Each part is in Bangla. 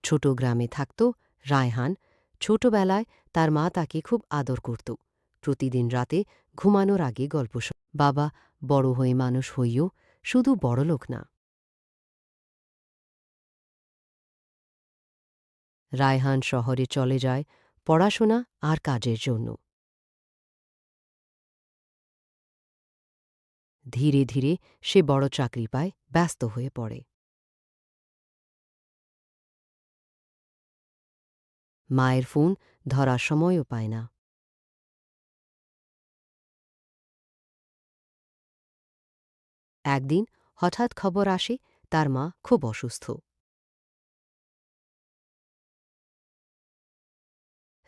ছোট গ্রামে থাকত রায়হান। ছোটবেলায় তার মা তাকে খুব আদর করত। প্রতিদিন রাতে ঘুমানোর আগে গল্প বাবা বড় হয়ে মানুষ হইও, শুধু বড়লোক না। রায়হান শহরে চলে যায় পড়াশোনা আর কাজের জন্য। ধীরে ধীরে সে বড় চাকরি পায়, ব্যস্ত হয়ে পড়ে। মায়ের ফোন ধরার সময়ও পায় না। একদিন হঠাৎ খবর আসে তার মা খুব অসুস্থ।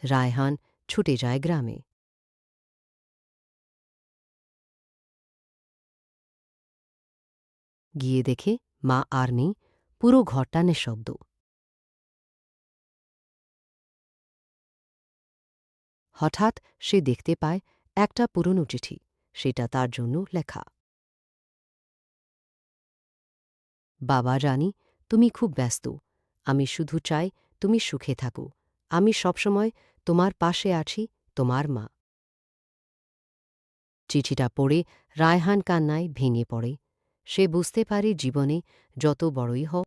রায়হান ছুটে যায় গ্রামে। গিয়ে দেখে মা আর নেই, পুরো ঘরটা নিঃশব্দ। হঠাৎ সে দেখতে পায় একটা পুরনো চিঠি, সেটা তার জন্য লেখা। বাবা, জানি তুমি খুব ব্যস্ত, আমি শুধু চাই তুমি সুখে থাকো। আমি সবসময় তোমার পাশে আছি, তোমার মা। চিঠিটা পড়ে রায়হান কান্নায় ভেঙে পড়ে। সে বুঝতে পারে জীবনে যত বড়ই হোক,